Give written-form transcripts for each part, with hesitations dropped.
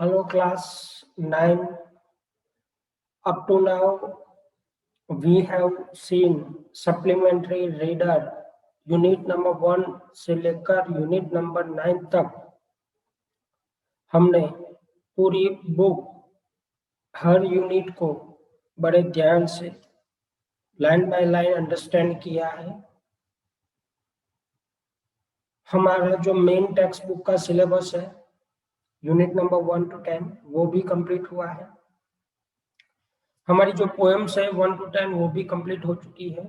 Hello class 9. Up to now, we have seen supplementary reader unit number 1 से लेकर unit number 9 तक हमने पूरी बुक हर यूनिट को बड़े ध्यान से लाइन बाय लाइन अंडरस्टैंड किया है। हमारा जो मेन टेक्स्ट बुक का सिलेबस है यूनिट नंबर 1 to 10 वो भी कंप्लीट हुआ है। हमारी जो पोएम्स है 1 to 10 वो भी कंप्लीट हो चुकी है।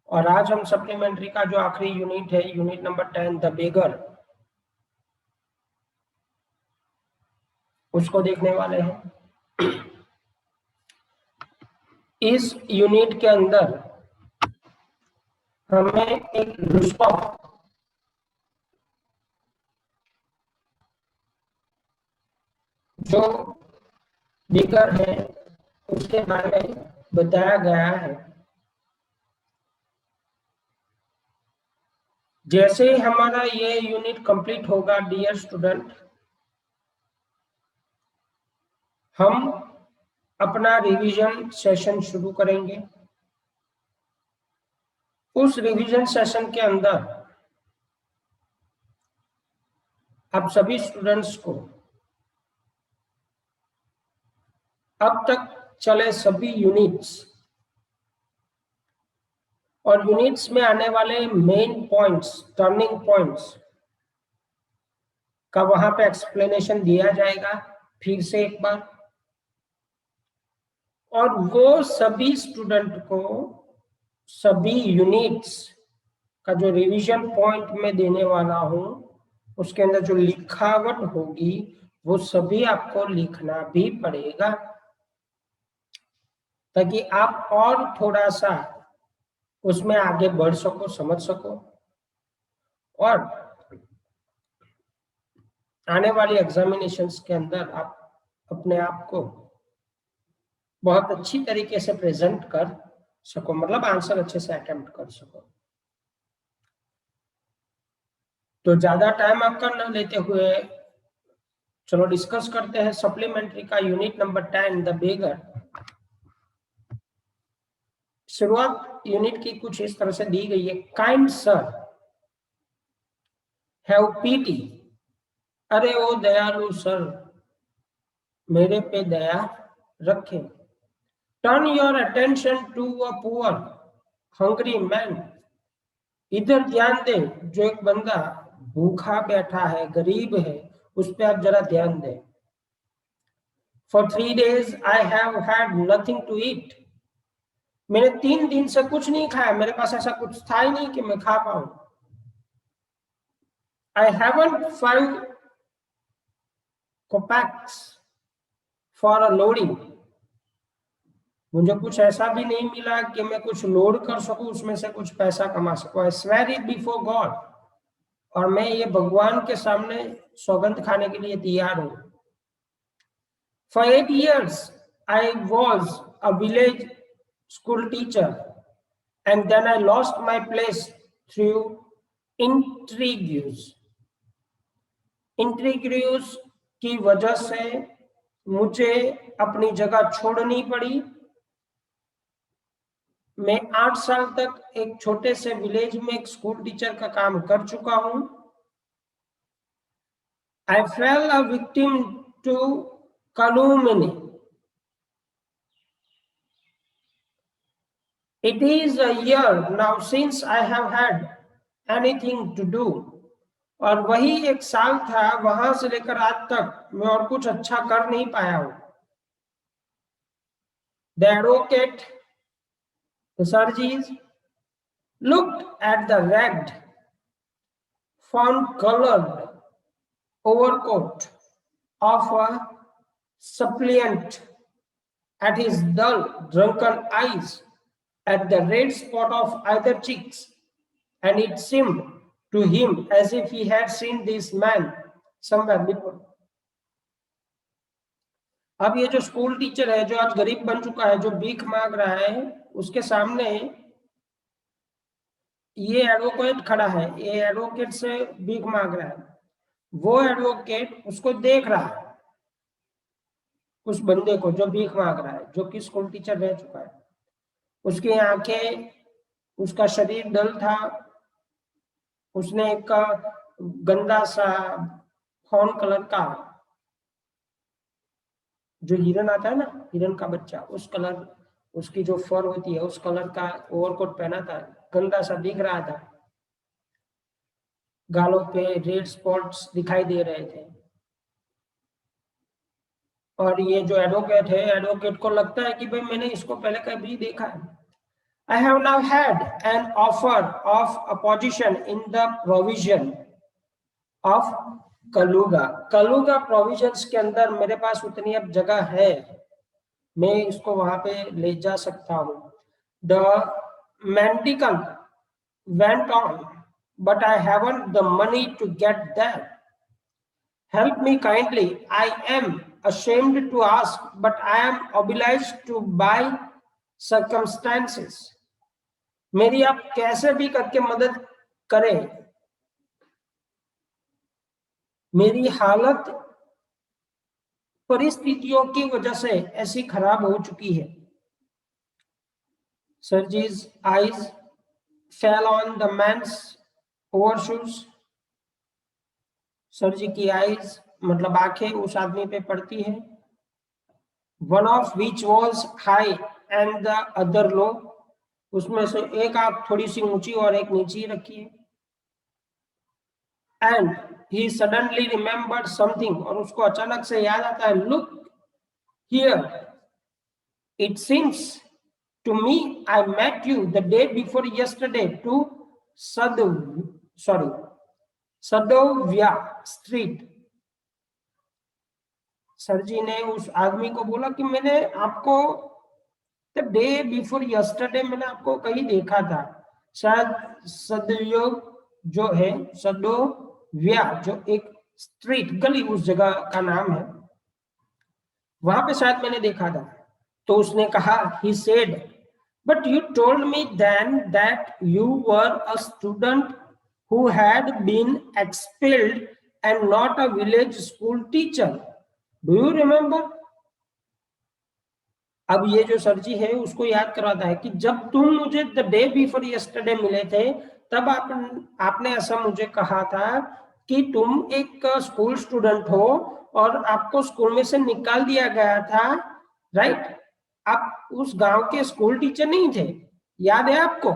और आज हम सप्लीमेंट्री का जो आखिरी यूनिट है यूनिट नंबर 10 द बेगर उसको देखने वाले हैं। इस यूनिट के अंदर हमें एक रुस्तम जो बेगर है उसके बारे में बताया गया है। जैसे ही हमारा ये यूनिट कंप्लीट होगा डियर स्टूडेंट, हम अपना रिवीजन सेशन शुरू करेंगे। उस रिवीजन सेशन के अंदर आप सभी स्टूडेंट्स को अब तक चले सभी यूनिट्स और यूनिट्स में आने वाले मेन पॉइंट्स, टर्निंग पॉइंट्स का वहां पे एक्सप्लेनेशन दिया जाएगा फिर से एक बार। और वो सभी स्टूडेंट को सभी यूनिट्स का जो रिवीजन पॉइंट में देने वाला हूं उसके अंदर जो लिखावट होगी वो सभी आपको लिखना भी पड़ेगा ताकि आप और थोड़ा सा उसमें आगे बढ़ सको, समझ सको और आने वाली एग्जामिनेशंस के अंदर आप अपने आप को बहुत अच्छी तरीके से प्रेजेंट कर सको, मतलब आंसर अच्छे से अटेम्प्ट कर सको। तो ज्यादा टाइम आपका न लेते हुए चलो डिस्कस करते हैं सप्लीमेंट्री का यूनिट नंबर 10 द बेगर। शुरुआत यूनिट की कुछ इस तरह से दी गई है। काइंड सर, हैव पीटी, अरे ओ दयालु सर मेरे पे दया रखें। Turn your attention to a poor hungry man, इधर ध्यान दे जो एक बंदा भूखा बैठा है, गरीब है, उस पर आप जरा ध्यान दें। For 3 days I have had nothing to eat, मैंने 3 दिन से कुछ नहीं खाया, मेरे पास ऐसा कुछ था ही नहीं कि मैं खा पाऊं। I haven't 5 kopecks for a loading, मुझे कुछ ऐसा भी नहीं मिला कि मैं कुछ लोड कर सकूं, उसमें से कुछ पैसा कमा सकूं। I swear it before God, और मैं ये भगवान के सामने सौगंध खाने के लिए तैयार हूं। For 8 years I was a village school teacher and then I lost my place through intrigues की वजह से मुझे अपनी जगह छोड़नी पड़ी। मैं 8 साल तक एक छोटे से विलेज में एक स्कूल टीचर का काम कर चुका हूं। I fell a victim to calumny. It is a year now since I have had anything to do. और वही एक साल था वहां से लेकर आज तक मैं और कुछ अच्छा कर नहीं पाया हूं। The advocate, the Sarjis, looked at the ragged, fawn-colored overcoat of a suppliant, at his dull, drunken eyes, at the red spot of either cheeks, and it seemed to him as if he had seen this man somewhere before. अब ये जो school teacher है जो आज गरीब बन चुका है, जो भीख मांग रहा है, उसके सामने ये एडवोकेट खड़ा है, ये एडवोकेट से भीख मांग रहा है। वो एडवोकेट उसको देख रहा है उस बंदे को जो भीख मांग रहा है, जो कि स्कूल टीचर रह चुका है। उसकी आंखें, उसका शरीर डल था, उसने एक गंदा सा फाउन कलर का, जो हिरन आता है ना, हिरन का बच्चा, उस कलर, उसकी जो फर होती है उस कलर का ओवरकोट पहना था, गंदा सा दिख रहा था, गालों पे रेड स्पॉट्स दिखाई दे रहे थे। और ये जो एडवोकेट है, एडवोकेट को लगता है कि भाई मैंने इसको पहले कभी देखा है। I have now had an offer of a position in the provision of कलुगा। कलुगा provisions के अंदर मेरे पास उतनी अब जगह है, मैं इसको वहां पे ले जा सकता हूँ। The mendicant went on, but I haven't the money to get there. Help me kindly. I am ashamed to ask, but I am obliged to by circumstances. मेरी आप कैसे भी करके मदद करें, मेरी हालत परिस्थितियों की वजह से ऐसी खराब हो चुकी है। Serge's eyes fell on the man's overshoes. सर्जी की आईज मतलब आंखें उस आदमी पे पड़ती है। One of which was high and the other low. उसमें से एक आंख थोड़ी सी ऊंची और एक नीची रखी है। And he suddenly remembered something, और उसको अचानक से याद आता है, look here, it seems to me I met you the day before yesterday to Sadovya Street. सरजी ने उस आदमी को बोला कि मैंने आपको द डे बिफोर यस्टरडे मैंने आपको कहीं देखा था। शायद सदयोग जो है, सदोव्या जो एक स्ट्रीट गली उस जगह का नाम है, वहां पे शायद मैंने देखा था। तो उसने कहा, he said, but you told me then that you were a student who had been expelled and not a village school teacher. Do you remember? अब ये जो सरजी है उसको याद कराता है कि जब तुम मुझे द डे बिफोर यस्टरडे मिले थे, तब आपने ऐसा मुझे कहा था कि तुम एक स्कूल स्टूडेंट हो और आपको स्कूल में से निकाल दिया गया था, राइट? आप उस गांव के स्कूल टीचर नहीं थे, याद है आपको?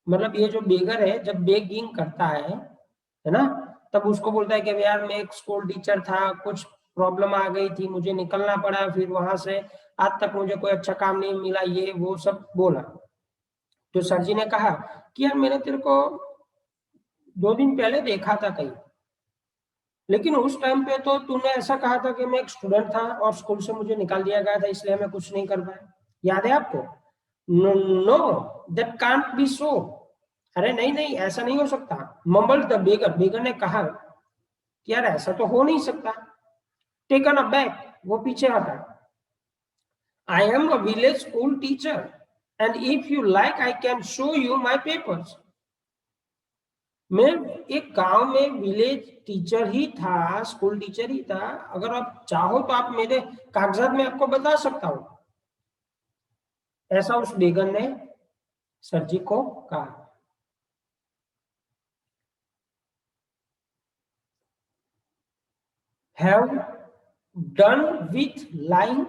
मतलब ये जो बेगर है जब बेगिंग करता है ना, तब उसको बोलता है कि यार मैं एक स्कूल टीचर था, कुछ प्रॉब्लम आ गई थी, मुझे निकलना पड़ा, फिर वहां से आज तक मुझे कोई अच्छा काम नहीं मिला, ये वो सब बोला। तो सर जी ने कहा कि यार मैंने तेरे को 2 दिन पहले देखा था कहीं, लेकिन उस टाइम पे तो तूने ऐसा कहा था कि मैं एक स्टूडेंट था और स्कूल से मुझे निकाल दिया गया था, इसलिए मैं कुछ नहीं कर पाया। याद है आपको? नो दैट कांट बी सो। अरे नहीं नहीं, ऐसा नहीं हो सकता। मम्बल द बेगर, बेगर ने कहा कि यार ऐसा तो हो नहीं सकता। टेकन अ बैक, वो पीछे हटा। I am a village school teacher, and if you like, I can show you my papers. मैं एक गांव में विलेज टीचर ही था, स्कूल टीचर ही था, अगर आप चाहो तो आप मेरे कागजात में आपको बता सकता हूं। ऐसा उस बेगन ने सरजी को कहा। Have done with lying?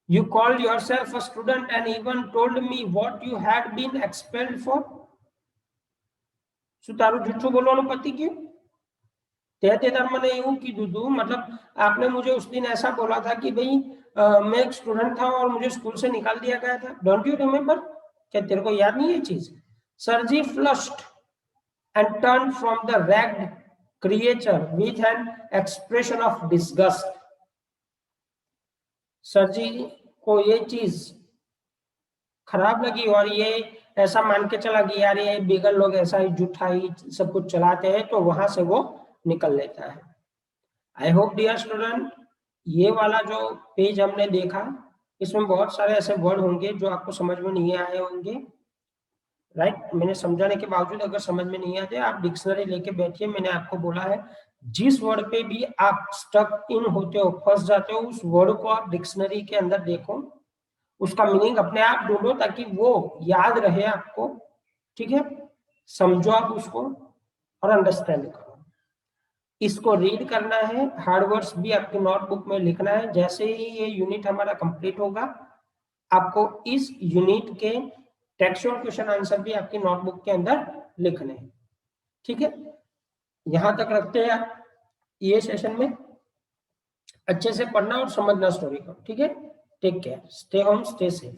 You called yourself a student and even told me what you had been expelled for. શું તારું જૂઠું બોલવાનું પતી ગયું? તે તાર મને એવું કીધું તું, मतलब आपने मुझे उस दिन ऐसा बोला था कि भाई मैं एक स्टूडेंट था और मुझे स्कूल से निकाल दिया गया था। Don't you remember? क्या तेरे को याद नहीं है चीज? सरजी flushed and turned from the ragged creature with an expression of disgust. सरजी को ये चीज खराब लगी और ये ऐसा मान के चला कि यार ये बेगर लोग ऐसा ही झूठा ही सब कुछ चलाते हैं, तो वहां से वो निकल लेता है। आई होप डियर स्टूडेंट, ये वाला जो पेज हमने देखा, इसमें बहुत सारे ऐसे वर्ड होंगे जो आपको समझ में नहीं आए होंगे, राइट? मैंने समझाने के बावजूद अगर समझ में नहीं आते, आप डिक्शनरी लेके बैठिए। मैंने आपको बोला है जिस वर्ड पे भी आप स्टक इन होते हो, फंस जाते हो, उस वर्ड को आप डिक्शनरी के अंदर देखो, उसका मीनिंग अपने आप ढूंढो ताकि वो याद रहे आपको। ठीक है, समझो आप उसको और अंडरस्टैंड करो। इसको रीड करना है, हार्ड वर्ड्स भी आपकी नोटबुक में लिखना है। जैसे ही ये यूनिट हमारा कंप्लीट होगा, आपको इस यूनिट के टेक्सचुअल क्वेश्चन आंसर भी आपकी नोटबुक के अंदर लिखने हैं। ठीक है, यहां तक रखते हैं ये सेशन में। अच्छे से पढ़ना और समझना स्टोरी को। ठीक है, take care, stay home, stay safe.